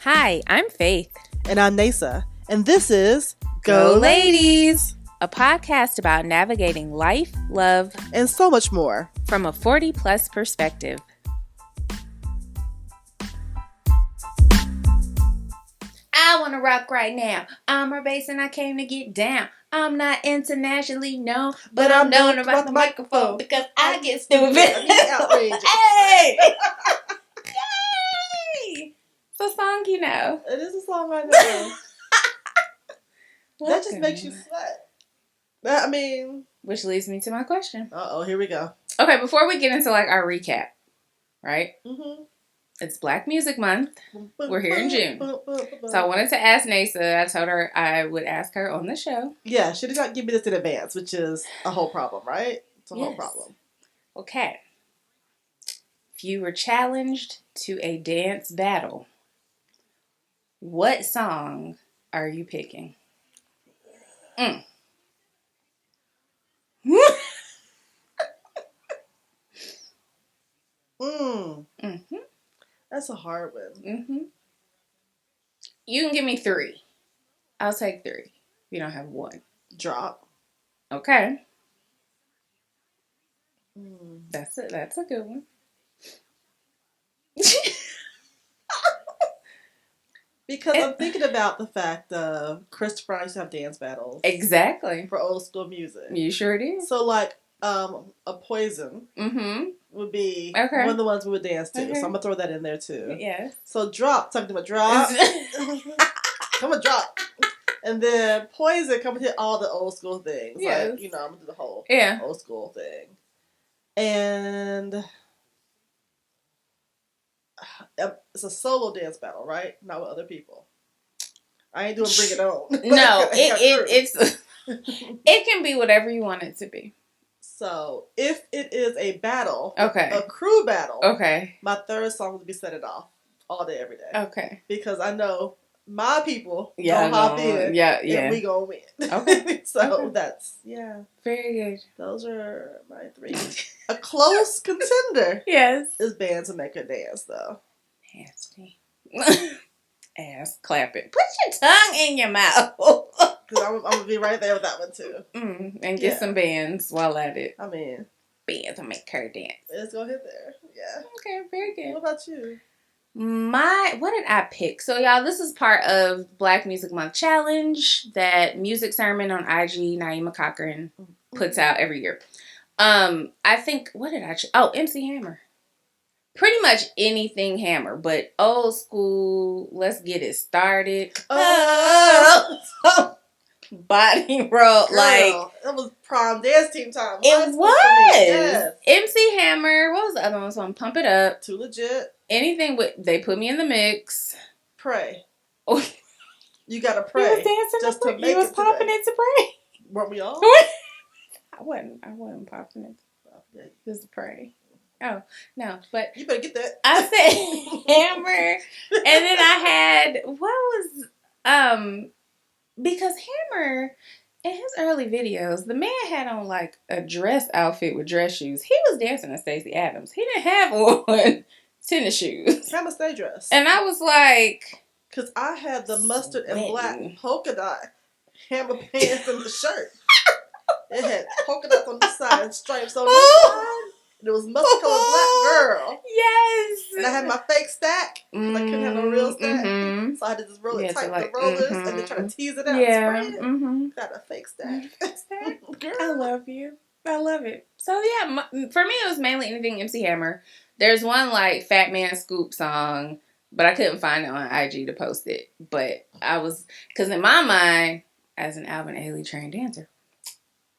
Hi, I'm Faith. And I'm Nasa. And this is Go Ladies, a podcast about navigating life, love, and so much more from a 40-plus perspective. I want to rock right now. I'm her bass and I came to get down. I'm not internationally known, but I'm known about the microphone because I get stupid. Hey! Yay! It's a song you know. It is a song I know. That just makes you sweat. Which leads me to my question. Uh-oh, here we go. Okay, before we get into like our recap, right? Mm-hmm. It's Black Music Month. We're here in June. So I wanted to ask Nasa. I told her I would ask her on the show. Yeah, she did not give me this in advance, which is a whole problem, right? It's a whole problem. Okay. If you were challenged to a dance battle, what song are you picking? Mm-hmm. That's a hard one. Mm-hmm. You can give me 3. I'll take 3. If you don't have 1. Drop. Okay. That's it. That's a good one. Because I'm thinking about the fact of Christopher used to have dance battles. Exactly. For old school music. You sure did. So like a Poison would be one of the ones we would dance to. Okay. So I'm gonna throw that in there too. Yes. So Drop, talking about Drop. Come on, Drop. And then Poison, come and hit all the old school things. Yes. Like, I'm gonna do the whole old school thing. And it's a solo dance battle, right? Not with other people. I ain't doing Bring It On. No, it's it can be whatever you want it to be. So if it is a battle, okay, a crew battle, okay, my third song would be Set It Off all day, every day. Okay, because I know my people gonna hop in, and we gonna win. Okay, so that's very good. Those are my 3. A close contender, is Band to Make Her Dance, though. Nasty. Ass clapping. Put your tongue in your mouth. Because I'm going to be right there with that one, too. And get some bands while at it. Band to Make Her Dance. Let's go hit there. Yeah. Okay, very good. What about you? What did I pick? So, y'all, this is part of Black Music Month Challenge that Music Sermon on IG, Naima Cochran, puts out every year. I think, what did I choose? Oh, MC Hammer. Pretty much anything Hammer, but old school, let's get it started. Body roll. Girl, like that was prom dance team time. It was. Yes. MC Hammer. What was the other one? So Pump It Up. Too Legit. Anything with, they put me in the mix. Pray. Oh. You gotta pray. You was dancing just to make it. You was popping into Pray. Weren't we all? I wasn't popping into just Pray. Oh, no, but you better get that. I said Hammer. And then I had, because Hammer, in his early videos, the man had on like a dress outfit with dress shoes. He was dancing to Stacey Adams. He didn't have on tennis shoes. Hammer stay dress. And I was like, because I had the mustard and black polka dot Hammer pants and the shirt. It had polka dots on the side and stripes on the side. And it was mustard colored black girl. Yes. And I had my fake stack. Because I couldn't have no real stack. So I had to just roll it tight with the rollers and then try to tease it out. Yeah. Got a fake stack. I love you. I love it. So yeah, for me it was mainly anything MC Hammer. There's one like Fat Man Scoop song, but I couldn't find it on IG to post it. But because in my mind, as an Alvin Ailey trained dancer,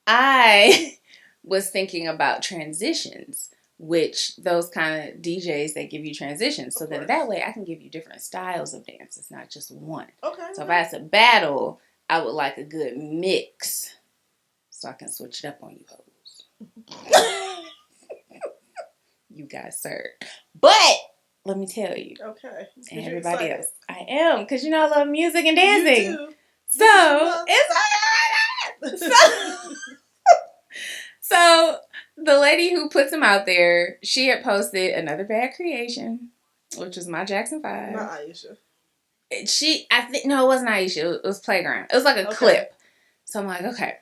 I was thinking about transitions, which those kind of DJs, they give you transitions. So then that way I can give you different styles of dances, not just one. Okay. So if I had to battle, I would like a good mix so I can switch it up on you hoes. You guys, sir. But let me tell you. Okay. And everybody else. I am, because I love music and dancing. You too. So So the lady who puts him out there, she had posted another bad creation, which is my Jackson 5. Not Aisha. I think, no, it wasn't Aisha. It was Playground. It was like a clip. So I'm like, okay.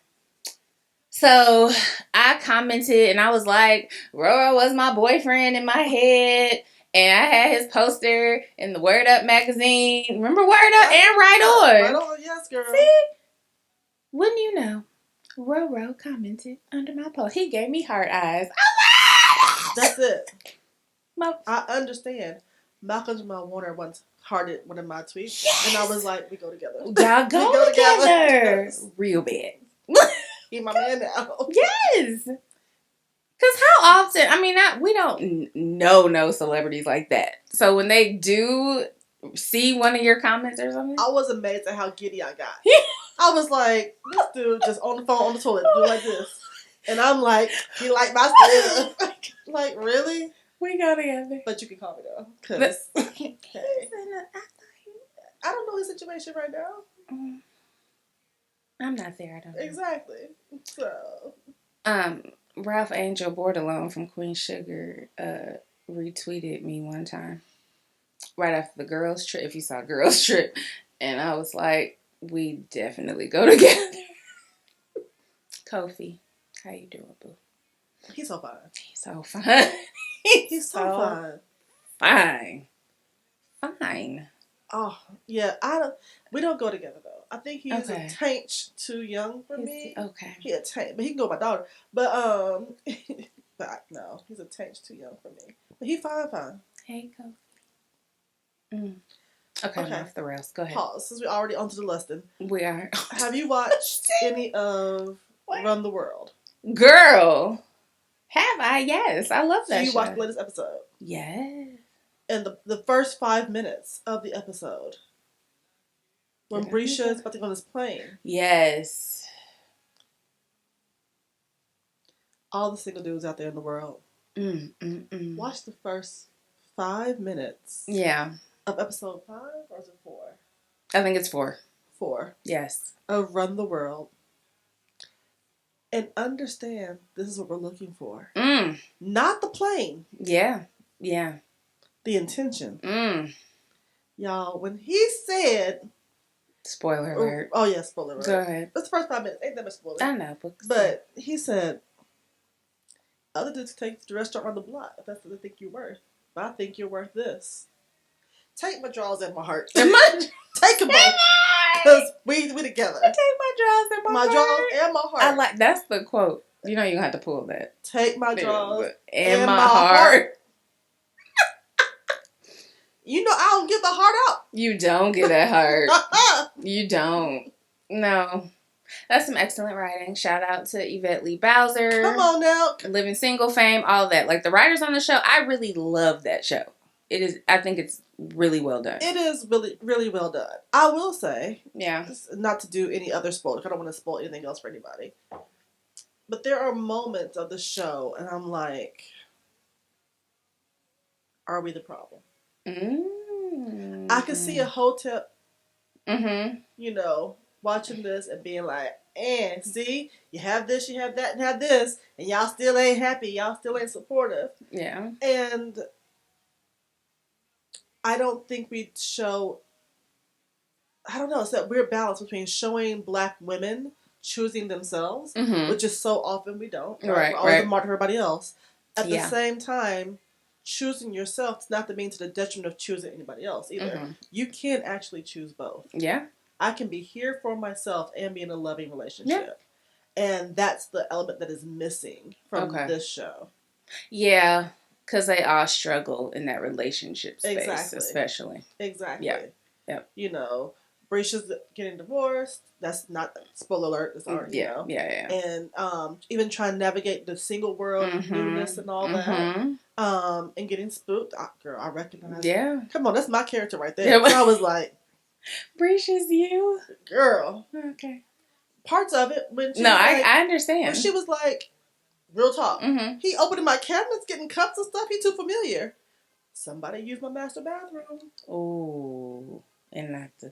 So I commented and I was like, Roro was my boyfriend in my head. And I had his poster in the Word Up magazine. Remember Word Up and Right On? Right On, yes, girl. See? Wouldn't you know? Roro commented under my post. He gave me heart eyes. That's it. I understand. Malcolm Jamal Warner once hearted one of my tweets. Yes! And I was like, we go together. Y'all go together. Real bad. He's my man now. Yes. Because how often, I mean, we don't know no celebrities like that. So when they do see one of your comments or something. I was amazed at how giddy I got. I was like, this dude just on the phone, on the toilet, do like this. And I'm like, he like my stuff. Like, really? We go together. But you can call me though. Because, hey, I don't know his situation right now. I'm not there, I don't know. Exactly. So. Ralph Angel Bordelon from Queen Sugar retweeted me one time. Right after the girls trip, if you saw girls trip. And I was like, we definitely go together. Kofi, how you doing, boo? He's so fine. He's so fine. He's so fine. Fine. Oh, yeah. We don't go together, though. I think he's a taint too young for me. Okay. He a taint, but he can go with my daughter. But, but no, he's a taint too young for me. But he fine. Hey, Kofi. Okay, I'm off the rails. Go ahead. Pause, since we're already onto the lesson. We are. Have you watched any of Run the World? Girl, have I? Yes, I love that show. So you watched the latest episode? Yes. And the first 5 minutes of the episode, when Brisha is about to go on this plane. Yes. All the single dudes out there in the world. Watch the first 5 minutes. Yeah. Of episode 5, or is it 4? I think it's 4. 4. Yes. Of Run the World. And understand this is what we're looking for. Not the plane. Yeah. The intention. Y'all, when he said... Spoiler alert. Oh, yeah, spoiler alert. Go ahead. That's the first 5 minutes. Ain't that much spoiler. I know. But he said, other dudes take the restaurant around the block if that's what they think you're worth. But I think you're worth this. Take my drawers and my heart. Take them both. Because we together. Take my drawers and my heart. My drawers and my heart. That's the quote. You know you're going to have to pull that. Take my drawers and my heart. You know I don't give the heart out. You don't give that heart. You don't. No. That's some excellent writing. Shout out to Yvette Lee Bowser. Come on now. Living Single fame, all that. Like the writers on the show, I really love that show. I think it's really well done. It is really, really well done. I will say, yeah, not to do any other spoilers. I don't want to spoil anything else for anybody. But there are moments of the show, and I'm like, are we the problem? I could see a hotel, watching this and being like, see, you have this, you have that, and have this, and y'all still ain't happy. Y'all still ain't supportive. Yeah. And I don't think we show, I don't know, it's that weird balance between showing black women choosing themselves, which is so often we don't. Right. We're always a mark to everybody else. At the same time, choosing yourself is not to mean to the detriment of choosing anybody else either. You can actually choose both. Yeah. I can be here for myself and be in a loving relationship. Yeah. And that's the element that is missing from this show. Yeah. Because they all struggle in that relationship space, especially. Exactly. Yeah. Yep. You know, Brisha's getting divorced. That's not, spoiler alert, it's already, Yeah. And even trying to navigate the single world newness and all that. And getting spooked. Girl, I recognize it. Come on, that's my character right there. Yeah. So I was like, Brisha's you? Girl. Okay. Parts of it, when she I understand. When she was like, real talk. He opening my cabinets, getting cups and stuff. He too familiar. Somebody used my master bathroom. Oh, and not the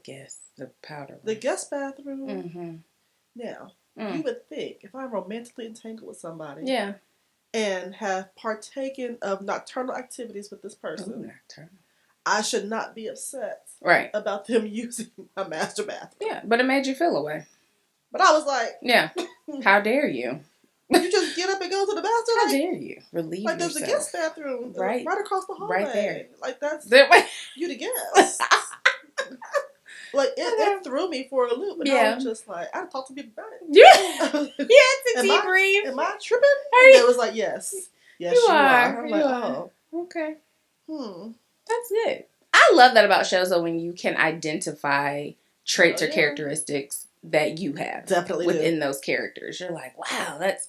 powder room. The guest bathroom. Now, you would think if I'm romantically entangled with somebody, and have partaken of nocturnal activities with this person, I should not be upset Right. about them using my master bathroom. Yeah, but it made you feel away. But I was like, yeah, how dare you? You just get up and go to the bathroom? How dare you? Relieve like yourself. There's a guest bathroom right across the hallway. Right there. Like you the guest. Like it threw me for a loop, and I was just like, I talked to people about it. Yeah, it's a debrief. Am I tripping? And it was like, yes, you are. I'm like, oh, okay. That's good. I love that about shows though, when you can identify traits or characteristics that you have definitely within those characters. You're like, wow, that's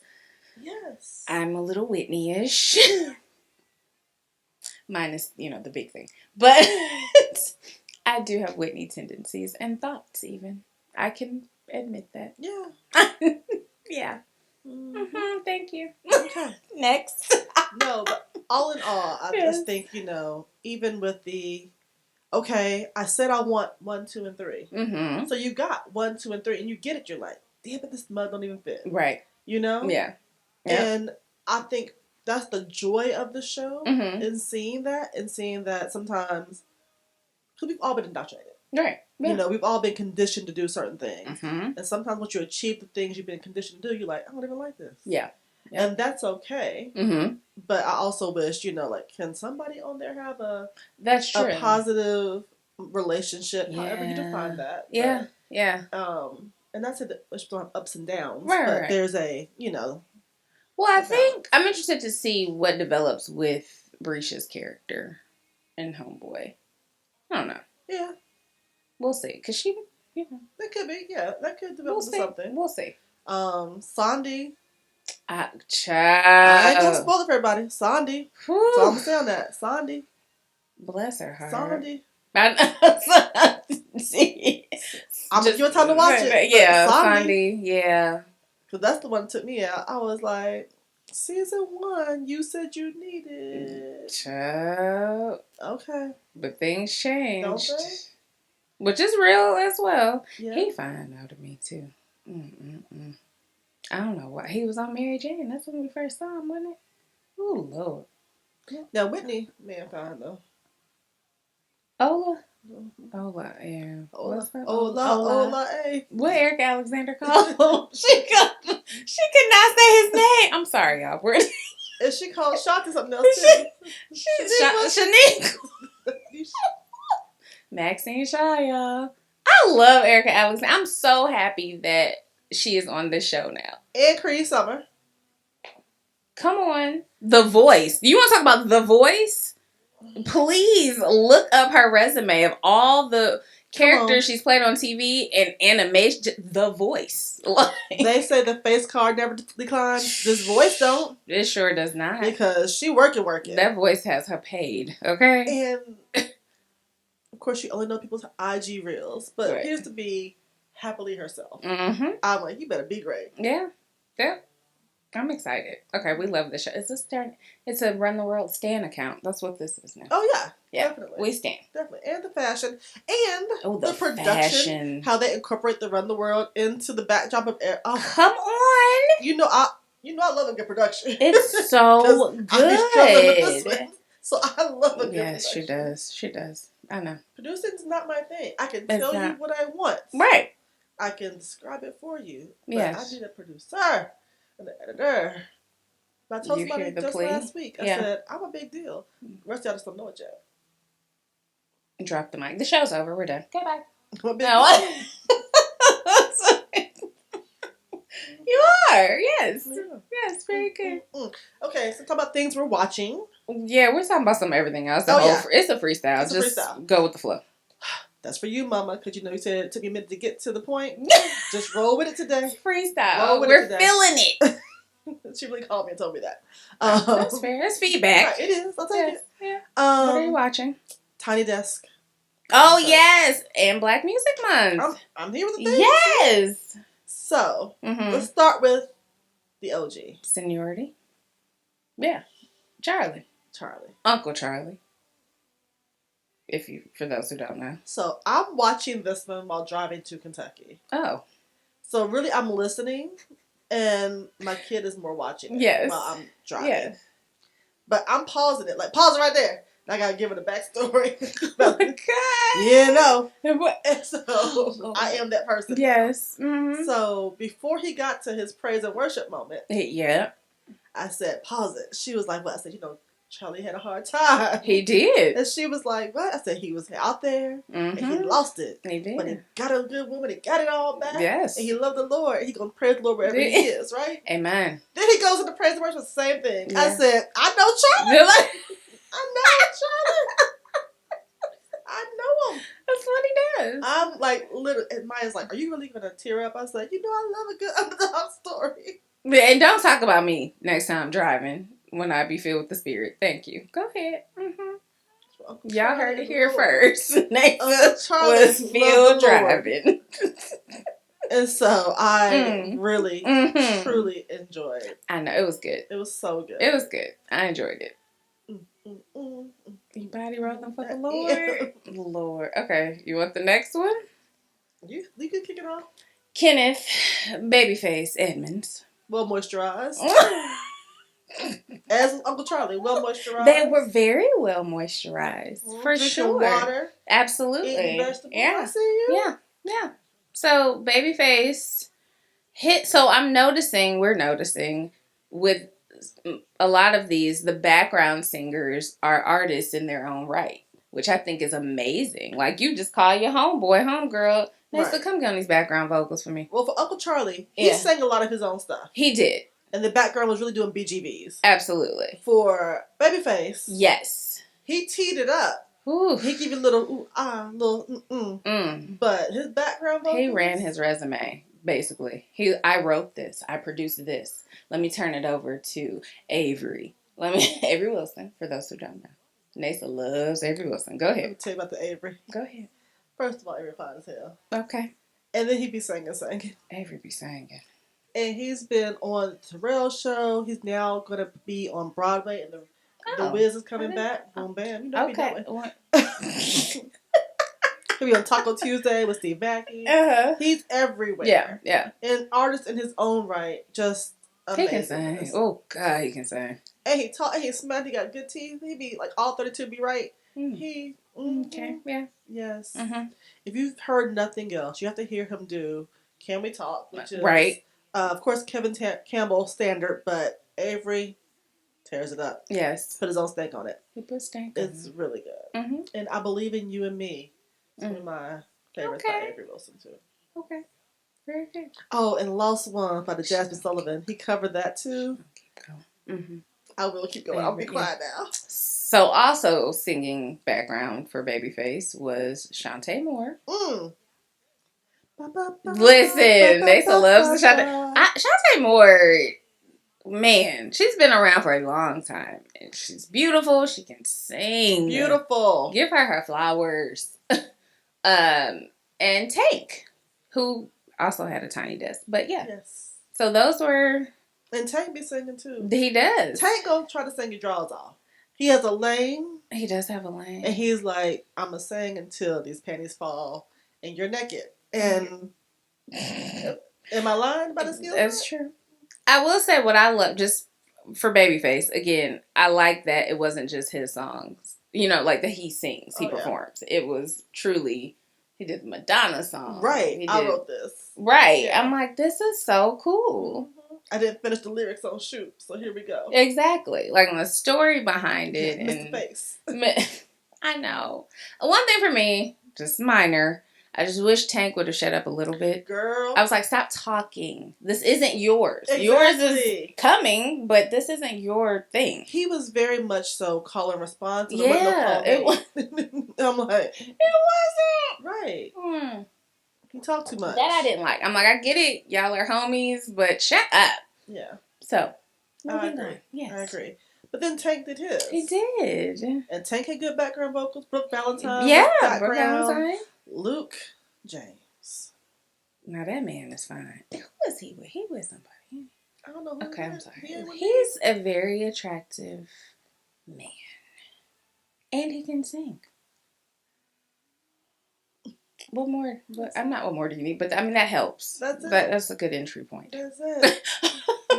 yes. I'm a little Whitney-ish. Minus, the big thing. But I do have Whitney tendencies and thoughts even. I can admit that. Yeah. yeah. Thank you. Okay. Next. No, but all in all, I just think, even with the, okay, I said I want 1, 2, and 3. Mm-hmm. So you got 1, 2, and 3, and you get it. You're like, damn it, this mug don't even fit. Right. Yeah. Yep. And I think that's the joy of the show in seeing that sometimes, because we've all been indoctrinated. Right. Yeah. We've all been conditioned to do certain things. Mm-hmm. And sometimes once you achieve the things you've been conditioned to do, you're like, I don't even like this. Yeah. And that's okay. Mm-hmm. But I also wish, can somebody on there have a positive relationship, however you define that. Yeah. And that's it. We still have ups and downs. Right, but right. There's a, Well, I think I'm interested to see what develops with Brisha's character in Homeboy. I don't know. Yeah. We'll see. Because she, That could be, yeah. That could develop into something. We'll see. Sandy. Child. I ain't gonna spoil it for everybody. Sandy. So I'm gonna say on that. Sandy. Bless her heart. Sandy. See. I'm gonna give it time to watch it. Yeah, Sandy. Yeah. Because that's the one that took me out. I was like, season 1, you said you needed. Child. Okay. But things changed. Don't they? Which is real as well. Yeah. He fine out of me too. I don't know why. He was on Mary Jane. That's when we first saw him, wasn't it? Oh, Lord. Now, Whitney, man, fine though. Ola, yeah. Ola, A. What Eric Alexander called him? She could not say his name. I'm sorry, y'all. And she called Shaka something else too. Shanique. Maxine Shaw, y'all. I love Erica Alexander. I'm so happy that she is on this show now. And Cree Summer. Come on. The Voice. You want to talk about The Voice? Please look up her resume of all the characters she's played on TV and animation. The Voice. They say the face card never declines. This voice don't. It sure does not. Because she working. That voice has her paid. Okay? And of course, you only know people's IG reels, but it appears to be happily herself. Mm-hmm. I'm like, you better be great. Yeah. I'm excited. Okay, we love this show. Is this turn? It's a Run the World Stan account. That's what this is now. Oh yeah, definitely. We stand. Definitely, and the fashion and the production, fashion. How they incorporate the Run the World into the backdrop of air. Oh, come on! I love a good production. It's so good. With this one, so I love a good production. Yes, she does. I know. Producing's not my thing. I can tell you what I want. Right. I can describe it for you. But yes. I need a producer and an editor. But I told somebody just last week. I said, I'm a big deal. The rest of y'all just don't know it yet. Drop the mic. The show's over. We're done. Okay, bye. No. You are. Yes. Yeah. Yes, very good. Okay, so talk about things we're watching. Yeah, we're talking about some everything else. It's a freestyle. Just go with the flow. That's for you, Mama, because you said it took me a minute to get to the point. Just roll with it today. It's freestyle. We're feeling it. She really called me and told me that. That's fair. It's feedback. Right, it is. I'll take it. Yeah. What are you watching? Tiny Desk. Oh, yes. And Black Music Month. I'm here with the things. Yes. So, let's start with the OG. Seniority. Yeah. Charlie. Uncle Charlie. For those who don't know. So, I'm watching this one while driving to Kentucky. Oh. So, really, I'm listening, and my kid is more watching it while I'm driving. Yes. But I'm pausing it. Like, pause it right there. I gotta give it a backstory. Oh my God. Yeah, no. And so I am that person. Yes. Mm-hmm. So before he got to his praise and worship moment, yeah, I said, pause it. She was like, what? I said, Charlie had a hard time. He did. And she was like, what? I said, he was out there and he lost it. He did. But he got a good woman. He got it all back. Yes. And he loved the Lord. He's going to praise the Lord wherever he is, right? Amen. Then he goes into praise and worship, the same thing. Yeah. I said, I know Charlie. I know Charlie. I know him. That's what he does. I'm like, literally, and Maya's like, are you really going to tear up? I said, I love a good underdog story. And don't talk about me next time driving when I be filled with the Spirit. Thank you. Go ahead. Mm-hmm. Y'all heard it here first. Next was filled driving. And so I really, truly enjoyed it. I know. It was good. It was so good. It was good. I enjoyed it. You body rolling for the Lord? Yeah. Lord. Okay. You want the next one? You can kick it off. Kenneth Babyface Edmonds. Well moisturized. As Uncle Charlie, well moisturized. They were very well moisturized. For Drinking sure. water. Absolutely. Eating vegetables. Yeah. I see you. Yeah. So Babyface hit. So we're noticing with a lot of these, the background singers are artists in their own right, which I think is amazing. Like, you just call your homeboy, homegirl, next to come get on these background vocals for me. Well, for Uncle Charlie, he sang a lot of his own stuff. He did. And the background was really doing BGVs. Absolutely. For Babyface, yes, he teed it up. Ooh. He gave you a little But his background vocals, he ran his resume. Basically, I wrote this. I produced this. Let me turn it over to Avery. Avery Wilson. For those who don't know, Nasa loves Avery Wilson. Go ahead. Let me tell you about the Avery. Go ahead. First of all, Avery fine as hell. Okay. And then he be singing. Avery be singing. And he's been on the Terrell show. He's now going to be on Broadway, and the Wiz is coming back. Boom, bam. You know okay. He'll be on Taco Tuesday with Steve Mackey. He's everywhere. Yeah. And artist in his own right. Just amazing. He can sing. Oh, God, he can sing. And he talk. And he smart. He got good teeth. He be like all 32 be right. Okay. Yeah. Yes. If you've heard nothing else, you have to hear him do "Can We Talk," which is right. Of course, Kevin Campbell standard, but Avery tears it up. Yes. Put his own stank on it. He put stank on it. It's really good. And I Believe in You and Me. It's one of my favorites by Avery Wilson, too. Okay. Very good. Oh, and Lost One by the Jasmine Sullivan. He covered that, too. Keep going. I will keep going. I'll be quiet now. So, also singing background for Babyface was Shantae Moore. Listen, Nasa loves the Shantae. Shantae Moore, man, she's been around for a long time. And she's beautiful. She can sing. Beautiful. Give her flowers. And Tank, who also had a tiny desk. But yeah. Yes. So those were... And Tank be singing too. He does. Tank gonna try to sing your drawers off. He has a lane. He does have a lane. And he's like, I'm gonna sing until these panties fall and you're naked. And am I lying about the skill? That's true. I will say what I love, just for Babyface, again, I like that it wasn't just his songs. You know, like that he sings, he performs. It was truly, he did the Madonna song. Right. I wrote this. Right. Yeah. I'm like, this is so cool. I didn't finish the lyrics on Shoot, so here we go. Exactly. Like the story behind it. Yeah, and Mr. Face. I know. One thing for me, just minor, I just wish Tank would have shut up a little bit. Girl. I was like, stop talking. This isn't yours. Exactly. Yours is coming, but this isn't your thing. He was very much so call and response. Yeah. It was. I'm like, it wasn't. Right. He talked too much. That I didn't like. I'm like, I get it. Y'all are homies, but shut up. Yeah. So. I agree. Yes. I agree. But then Tank did his. He did. And Tank had good background vocals. Brooke Valentine. Yeah. Brooke Valentine. Luke James. Now that man is fine. Who is he with? He with somebody. I don't know who. Okay, I'm sorry. He's a very attractive man. And he can sing. What more? I'm not what more do you need, but I mean that helps. That's it. That's a good entry point. That's it.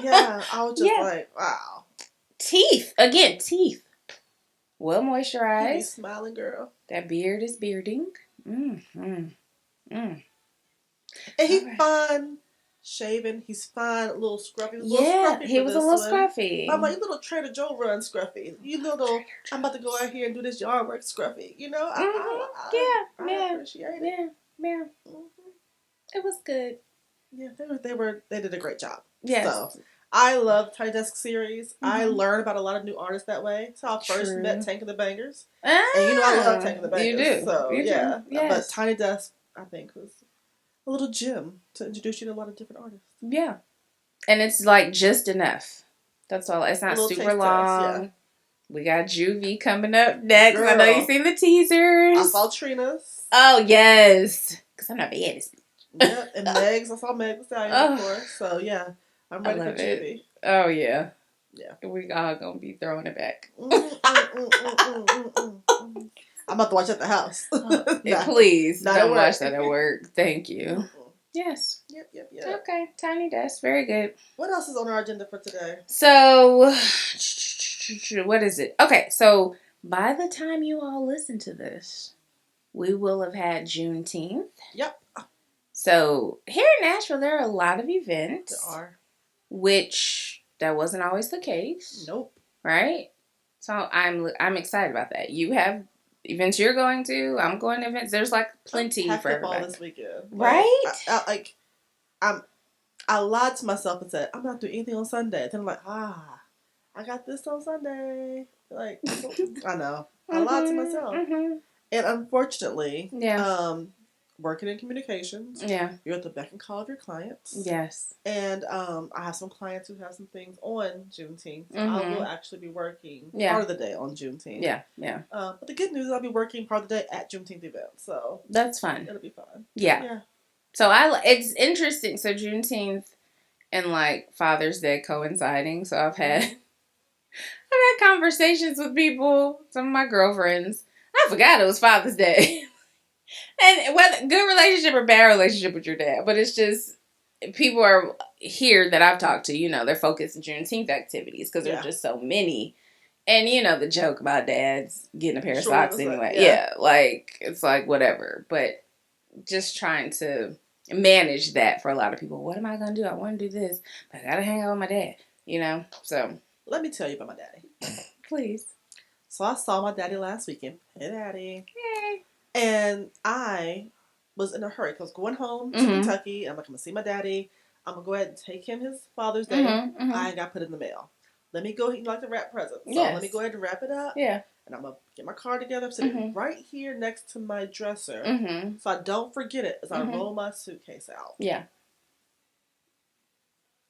Yeah, I was just like, wow. Teeth. Again, teeth. Well He be moisturized. smiling, girl. That beard is bearding. Mm-hmm. Mm. And All he right. fine shaven. He's fine, a little scruffy. A little Yeah, scruffy he for was a this little one. But I'm scruffy. like, you little Trader Joe run scruffy. You little, I'm about to go out here and do this yard work scruffy. You know, Yeah, I yeah, appreciate it. yeah, yeah. Mm-hmm. It was good. Yeah, they did a great job. Yes. So I love Tiny Desk series. I Mm-hmm. learned about a lot of new artists that way. That's how I first met True. Tank and the Bangers. And you know I love Tank Ah, and the you Bangers. do. So You do. yeah. But Yes. Tiny Desk I think was a little gem to introduce you to a lot of different artists. Yeah. And it's like just enough. That's all. It's A not little super taste test, yeah. long. We got Juvie coming up next. I know you've Girl. seen the teasers. I saw Trina's. Oh, yes. Because I'm not bad. Yep, and Meg's. I saw Meg the Stallion, of course. So yeah, I'm I ready for love it. Juvie. Oh, yeah. Yeah. We all going to be throwing it back. I'm about to watch at the house. Please not don't at watch work. that at work. Thank you. Yes. Yep. Okay. Tiny desk. Very good. What else is on our agenda for today? So, what is it? Okay. So, by the time you all listen to this, we will have had Juneteenth. Yep. So, here in Nashville, there are a lot of events. There are. Which that wasn't always the case. Nope. Right? So I'm excited about that. You have events you're going to. I'm going to events. There's like plenty for everybody. all this weekend, right? I lied to myself and said I'm not doing anything on Sunday. Then I'm like, I got this on Sunday. Like I know I lied to myself, and unfortunately, working in communications, you're at the beck and call of your clients. Yes, and I have some clients who have some things on Juneteenth. I will actually be working part of the day on Juneteenth. Yeah. But the good news is I'll be working part of the day at Juneteenth events, so that's fun. It'll be fun. Yeah. So it's interesting. So Juneteenth and like Father's Day coinciding. So I've had conversations with people, some of my girlfriends. I forgot it was Father's Day. And whether good relationship or bad relationship with your dad, but it's just people are here that I've talked to. You know, they're focused on Juneteenth activities because there are just so many. And you know the joke about dads getting a pair of socks anyway. Yeah, like it's like whatever. But just trying to manage that for a lot of people. What am I gonna do? I want to do this, but I gotta hang out with my dad. You know, so let me tell you about my daddy. Please. So I saw my daddy last weekend. Hey, daddy. Hey. And I was in a hurry because I was going home to Kentucky. I'm like, I'm going to see my daddy. I'm going to go ahead and take him his Father's Day. I got put in the mail. Let me go, you like to wrap presents. So let me go ahead and wrap it up. Yeah. And I'm going to get my car together. I'm sitting right here next to my dresser. So I don't forget it as I roll my suitcase out. Yeah.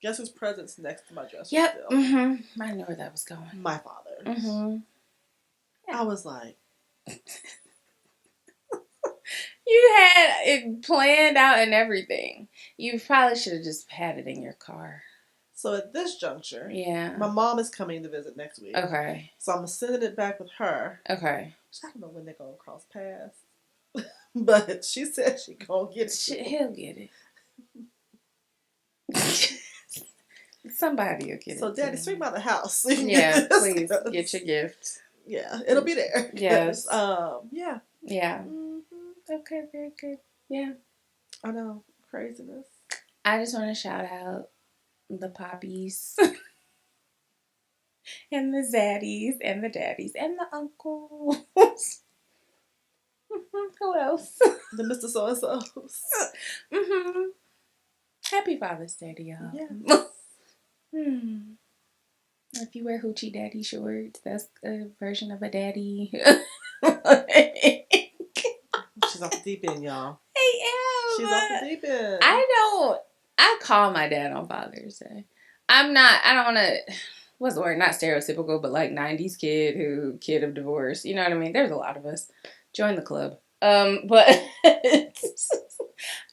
Guess whose present's next to my dresser still? I know where that was going. My father's. I was like... You had it planned out and everything. You probably should have just had it in your car. So at this juncture, my mom is coming to visit next week. Okay. So I'm sending it back with her. Okay. I don't know when they're going to cross paths. But she said she's going to get it. He'll get it. Somebody will get it. So Daddy, swing by the house. Yeah, please get your gift. Yeah, it'll be there. Yes. Yeah. Yeah. Okay, very good. Yeah. I know. Craziness. I just want to shout out the poppies and the zaddies and the daddies and the uncles. Who else? The Mr. So-and-so's. Happy Father's Day to y'all. Yeah. If you wear hoochie daddy shorts, that's a version of a daddy. She's off the deep end, y'all. I am. She's off the deep end. I call my dad on Father's Day. I don't want to, what's the word? Not stereotypical, but like 90s kid of divorce. You know what I mean? There's a lot of us. Join the club. But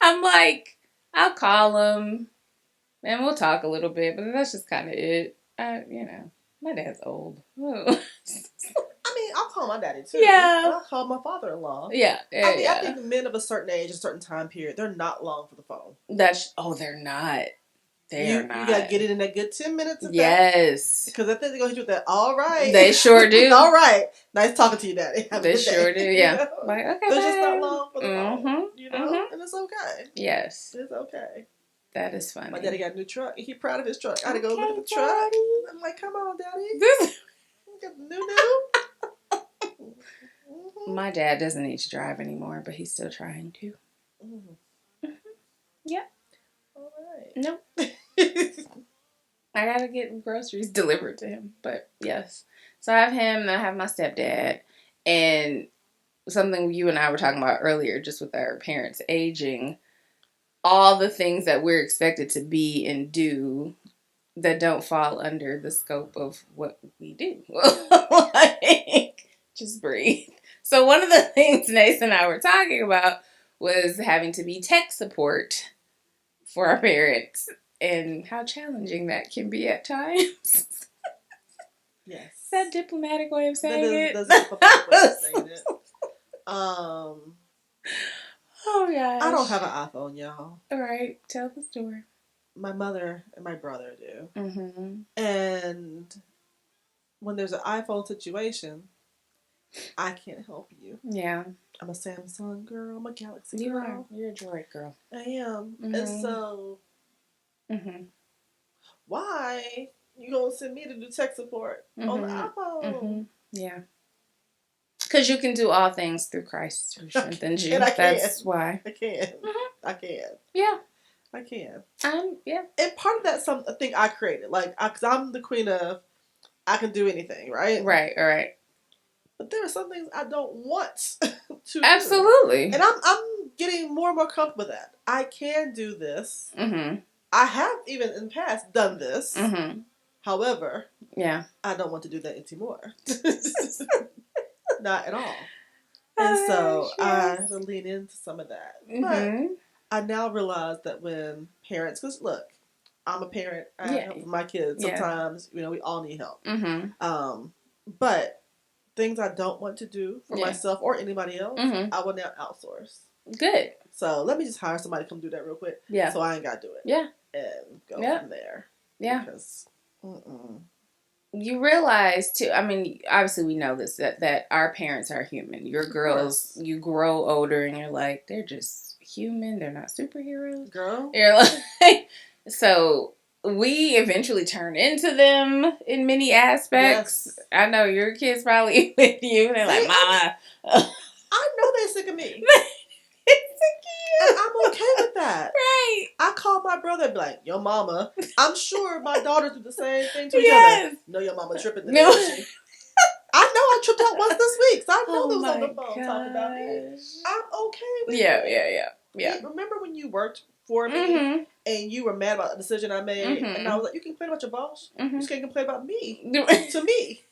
I'm like, I'll call him and we'll talk a little bit, but that's just kind of it. My dad's old. I mean, I'll call my daddy too. Yeah. I'll call my father-in-law. Yeah. I think men of a certain age, a certain time period, they're not long for the phone. They're not. They are not. You got to get it in that good 10 minutes. Yes. Because I think they're going to hit you with that, all right. They sure do. All right. Nice talking to you, Daddy. Have They a good sure day. do, yeah. You know? Like, okay, they're just not long for the mm-hmm. phone, you know? Mm-hmm. And it's okay. Yes. It's okay. That is funny. My daddy got a new truck. He's proud of his truck. I had to go look at the Daddy. truck. I'm like, come on, Daddy. Get the new. Mm-hmm. My dad doesn't need to drive anymore, but he's still trying to. Mm-hmm. Yeah. All right. Nope. I gotta get groceries delivered to him, but yes. So I have him, and I have my stepdad, and something you and I were talking about earlier, just with our parents aging, all the things that we're expected to be and do that don't fall under the scope of what we do. Like, just breathe. So one of the things Nathan and I were talking about was having to be tech support for our parents and how challenging that can be at times. Yes. Is that a diplomatic way of saying it? That's a diplomatic way of saying it. Oh gosh. I don't have an iPhone, y'all. All right, tell the story. My mother and my brother do. Mm-hmm. And when there's an iPhone situation, I can't help you. Yeah. I'm a Samsung girl. I'm a Galaxy You girl. are. You're a Droid girl. I am. Mm-hmm. And so, why you gonna send me to do tech support on the iPhone? Mm-hmm. Yeah. Because you can do all things through Christ who strengthens you. And I can. That's why. I can. Mm-hmm. I can. Yeah. I can. Yeah. And part of that's something I created. Like, because I'm the queen of, I can do anything, right? Right, all right. But there are some things I don't want to Absolutely. do. And I'm getting more and more comfortable with that. I can do this. Mm-hmm. I have even in the past done this. Mm-hmm. However, yeah, I don't want to do that anymore. Not at all. And so I have to lean into some of that. Mm-hmm. But I now realize that when parents, because look, I'm a parent. I help my kids. Sometimes, we all need help. Mm-hmm. But things I don't want to do for myself or anybody else, I will now outsource. Good. So let me just hire somebody to come do that real quick. Yeah. So I ain't got to do it. Yeah. And go from there. Yeah. Because, you realize too, I mean, obviously we know this, that our parents are human. Your girls, you grow older and you're like, they're just human. They're not superheroes. Girl. You're like, so we eventually turn into them in many aspects. Yes. I know your kids probably with you. They're like, Mama. I know they're sick of me. And I'm okay with that. Right. I call my brother and be like, your mama. I'm sure my daughters do the same thing to each other. No, your mama tripping today, no. She? I know I tripped out once this week. So I know they was on the phone talking about me. I'm okay with it. Yeah. Remember when you worked for me and you were mad about the decision I made? And I was like, you can complain about your boss. You just can't complain about me. To me.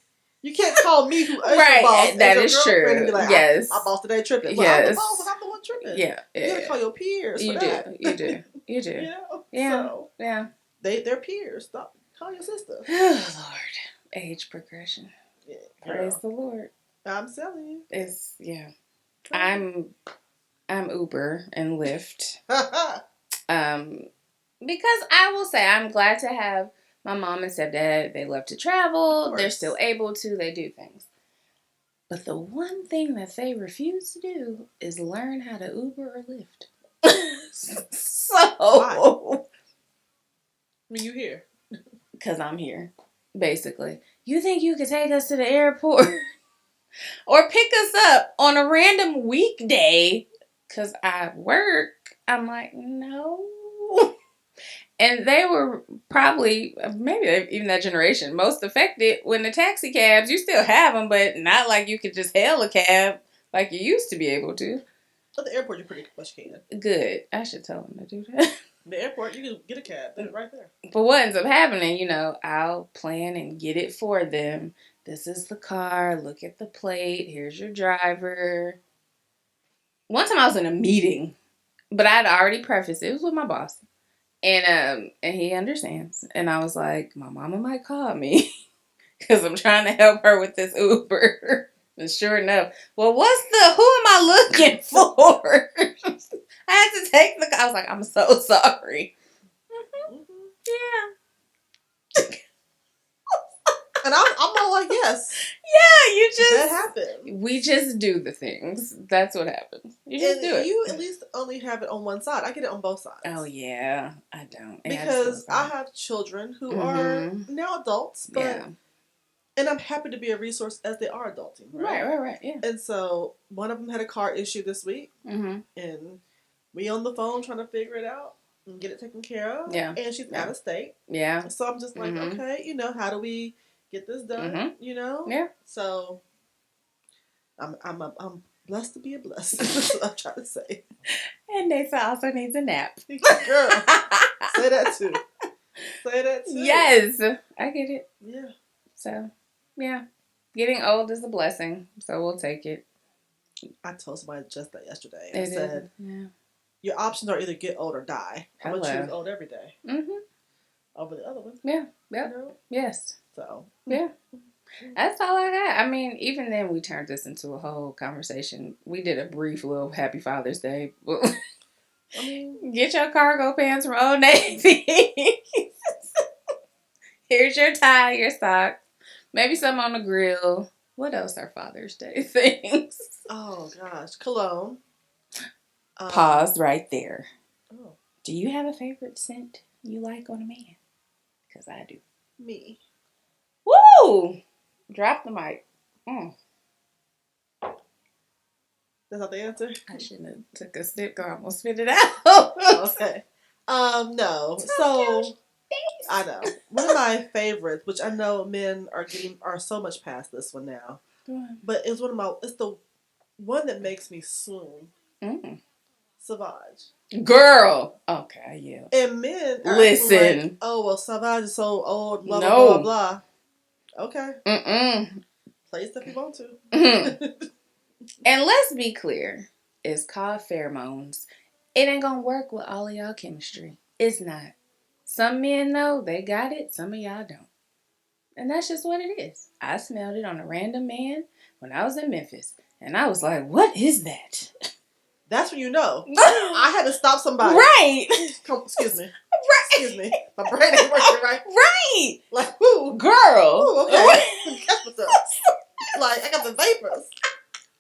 You can't call me who is your boss. That is true. And be like, yes. My boss today tripping. Well, I'm the boss and I'm the one tripping. Yeah. You gotta call your peers. You do. You do. Yeah. So, they're peers. Stop. Call your sister. Oh, Lord. Age progression. Yeah. Praise the Lord. I'm telling you. It's, I'm Uber and Lyft. Because I will say I'm glad to have my mom and stepdad. They love to travel. They're still able to. They do things. But the one thing that they refuse to do is learn how to Uber or Lyft. So. Why? When you here? Because I'm here, basically. You think you could take us to the airport or pick us up on a random weekday because I work? I'm like, no. And they were probably, maybe even that generation, most affected when the taxi cabs, you still have them, but not like you could just hail a cab like you used to be able to. At the airport, you pretty much can. Good. I should tell them to do that. The airport, you can get a cab. They're right there. But what ends up happening, I'll plan and get it for them. This is the car. Look at the plate. Here's your driver. One time I was in a meeting, but I'd already prefaced it. It was with my boss. And he understands. And I was like, my mama might call me because I'm trying to help her with this Uber. And sure enough, well, who am I looking for? I had to take I was like, I'm so sorry. Yeah. And I'm all like, yes. Yeah, you just that happened. We just do the things. That's what happens. You just do it. You at least only have it on one side. I get it on both sides. Oh yeah, I don't. Because I have children who are now adults, but and I'm happy to be a resource as they are adulting. Right. Yeah. And so one of them had a car issue this week, and we on the phone trying to figure it out and get it taken care of. Yeah. And she's out of state. Yeah. So I'm just like, okay, how do we get this done? Yeah. So I'm blessed to be a blessed. That's what I'm trying to say. And Nasa also needs a nap. Girl, say that too. Say that too. Yes, I get it. Yeah. So, yeah, getting old is a blessing, so we'll take it. I told somebody just that yesterday. I said, your options are either get old or die. I'm going to choose old every day. Over the other one. Yeah. Yep. Yes. So. Yeah. That's all I got. I mean, even then we turned this into a whole conversation. We did a brief little Happy Father's Day. Get your cargo pants from Old Navy. Here's your tie, your socks. Maybe some on the grill. What else are Father's Day things? Oh, gosh. Cologne. Pause right there. Oh. Do you have a favorite scent you like on a man? Because I do. Me. Woo! Drop the mic. That's not the answer? I shouldn't have took a sip or almost spit it out. Okay. No. So I know. One of my favorites, which I know men are so much past this one now. But it's the one that makes me swoon. Sauvage. Girl. Okay, yeah. And men are listen. Like, oh well, Sauvage is so old, blah blah blah blah. Okay. Play stuff you want to. And let's be clear. It's called pheromones. It ain't gonna work with all of y'all chemistry. It's not. Some men know they got it. Some of y'all don't. And that's just what it is. I smelled it on a random man when I was in Memphis. And I was like, what is that? That's when you know. I had to stop somebody. Right. Excuse me. Right. Excuse me. My brain ain't working right. Right. Like, who? Girl. Ooh, okay. Catch myself. Like, I got the vapors.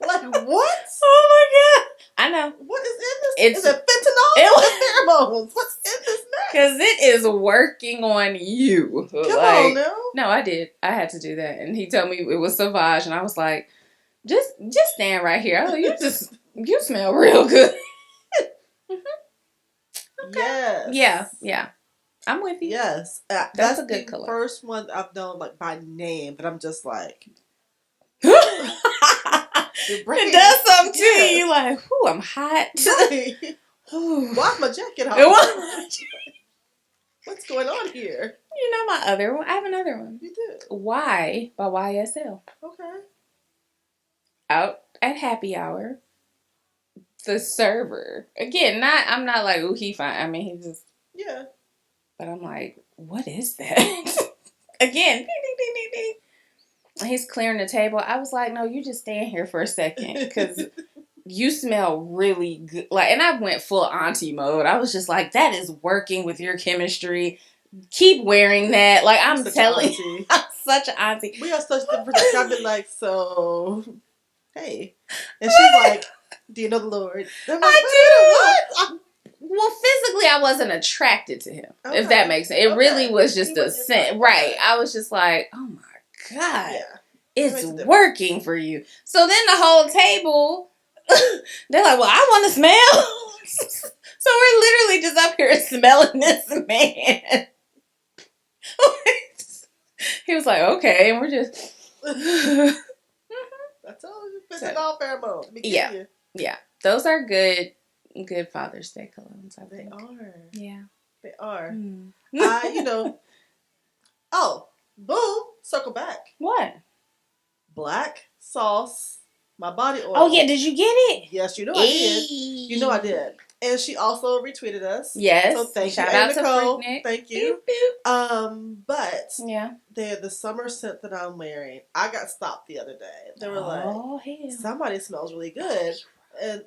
Like, what? Oh my God. I know. What is in this? Is it fentanyl or pheromones? What's in this mess? Because it is working on you. Come on now. No, I did. I had to do that. And he told me it was Sauvage. And I was like, just stand right here. Oh, you smell real good. Okay. Yes. Yeah. I'm with you. Yes. That's a good color. First one I've known like by name, but I'm just like... It does something to you. You're like, whoo, I'm hot. Right. Why's my jacket off? What's going on here? You know my other one. I have another one. You do? Why by YSL. Okay. Out at happy hour. The server. Again, I'm not like, ooh, he fine. I mean, he just... Yeah. But I'm like, what is that? Again, ding, ding, ding, ding, ding. He's clearing the table. I was like, no, you just stand here for a second because you smell really good. Like, and I went full auntie mode. I was just like, that is working with your chemistry. Keep wearing that. Like, I'm telling you, I'm such an auntie. We are such different. I've been like, so, hey. And she's like, do you know the Lord? Like, I do. Well, physically, I wasn't attracted to him, if that makes sense. It really was just a scent. Right. I was just like, oh my God, it's working for you. So then the whole table, they're like, well, I want to smell. So we're literally just up here smelling this man. He was like, okay, and we're just... I told you, it's all pheromones. Yeah. Those are good Father's Day colognes, I think. They are. Yeah. They are. Boom. Circle back. What? Black sauce. My body oil. Oh, yeah. Did you get it? Yes, you know I did. You know I did. And she also retweeted us. Yes. So thank Shout you. out to Nicole. Freaknik. Thank you. Boop, boop. But yeah, the summer scent that I'm wearing, I got stopped the other day. They were like, somebody smells really good. And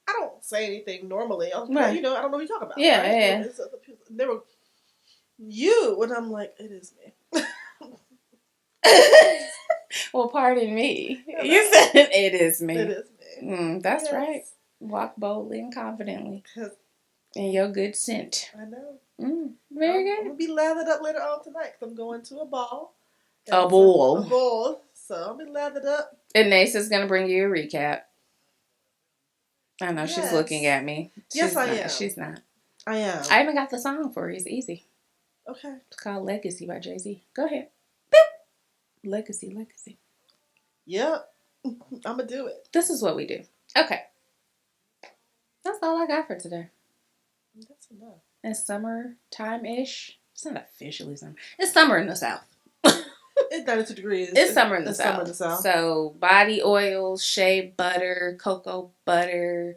I don't say anything normally. I was like, I don't know what you're talking about. Yeah, right? yeah. They were, you, and I'm like, it is me. Well, pardon me. You said it is me. It is me. That's right. Walk boldly and confidently. In your good scent. I know. Very good. I'm going to be lathered up later on tonight because I'm going to a ball. A ball. A ball. So I'll be lathered up. And Nasa's going to bring you a recap. I know, she's looking at me. Yes, I am. She's not. I am. I even got the song for you. It's easy. Okay. It's called Legacy by Jay-Z. Go ahead. Legacy. Yep. I'm going to do it. This is what we do. Okay. That's all I got for today. That's enough. It's summertime-ish. It's not officially summer. It's summer in the South. It's 92 degrees. It's summer in the South. So body oils, shea butter, cocoa butter.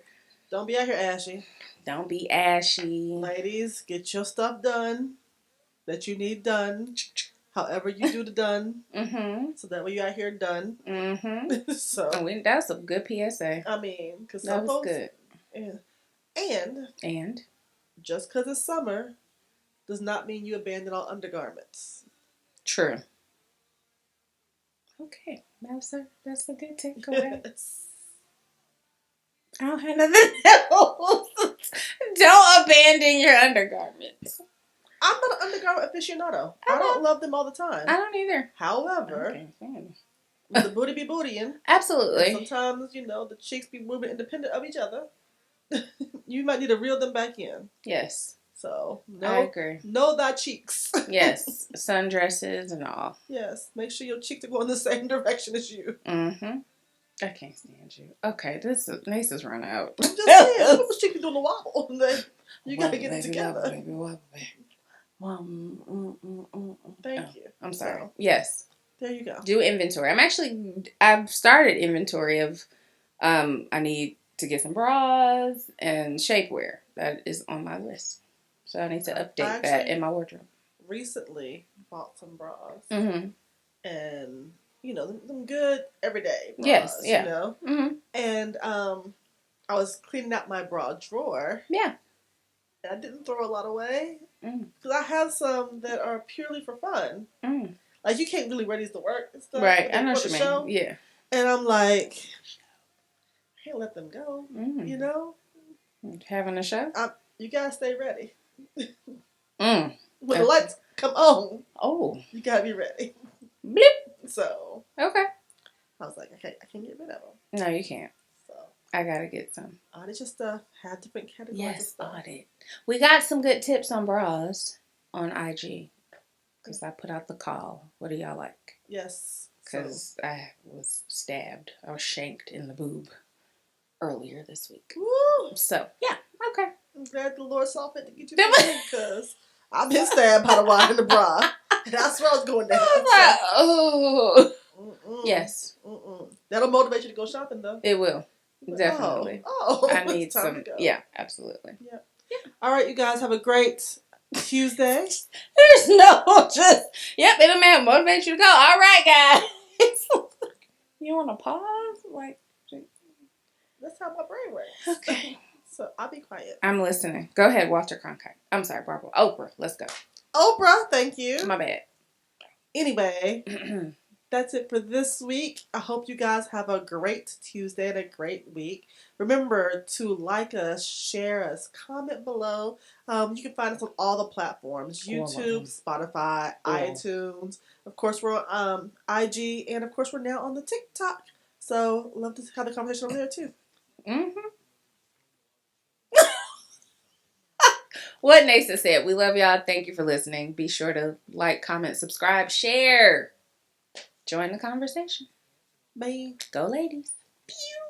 Don't be out here ashy. Don't be ashy. Ladies, get your stuff done that you need done. However you do the done. So that way you out here done. So that's a good PSA. I mean, because that was folks, good. And just because it's summer does not mean you abandon all undergarments. True. Okay, that's a good takeaway. I don't have nothing else. Don't abandon your undergarments. I'm not an undergarment aficionado. I don't love them all the time. I don't either. However, the booty be bootying. Absolutely. Sometimes, the cheeks be moving independent of each other. You might need to reel them back in. Yes. So, I agree. Know thy cheeks. Yes. Sundresses and all. Yes. Make sure your cheeks are going the same direction as you. I can't stand you. Okay, Nasa's run out. I'm just saying. People's cheeks be doing the wobble. You got to get it together. Wobble, Thank you. I'm sorry. So, yes. There you go. Do inventory. I've started inventory of, I need to get some bras and shapewear. That is on my list. So I need to update that in my wardrobe. Recently bought some bras. And, them good everyday bras. Yes, yeah. And I was cleaning out my bra drawer. Yeah. And I didn't throw a lot away. Because I have some that are purely for fun. Like, you can't really wear these to work and stuff. Right, I know what you mean. Yeah. And I'm like, I can't let them go. Having a show? You gotta stay ready. When the lights come on, you gotta be ready. Blip. So. Okay. I was like, I can't get rid of them. No, you can't. So. I gotta get some. Audit your stuff. Have different categories of stuff. Yes, audit. We got some good tips on bras on IG. Because I put out the call. What do y'all like? Yes. Because I was stabbed. I was shanked in the boob earlier this week. Woo! So, yeah. Okay. I'm glad the Lord saw fit to get you because I've been stabbed by the wire in the bra. And I swear I was going down. Oh. Yes. That'll motivate you to go shopping, though. It will. Definitely. I need some. Yeah, absolutely. Yeah. All right, you guys have a great Tuesday. There's no just. Yep, it'll motivate you to go. All right, guys. You want to pause? Like. That's how my brain works. Okay. So I'll be quiet. I'm listening. Go ahead, Walter Cronkite. I'm sorry, Barbara. Oprah. Let's go. Oprah, thank you. My bad. Anyway, that's it for this week. I hope you guys have a great Tuesday and a great week. Remember to like us, share us, comment below. You can find us on all the platforms. YouTube, Spotify, iTunes. Of course, we're on IG. And, of course, we're now on the TikTok. So, love to have the conversation over there, too. What Nasa said. We love y'all. Thank you for listening. Be sure to like, comment, subscribe, share. Join the conversation. Bye. Go ladies. Pew.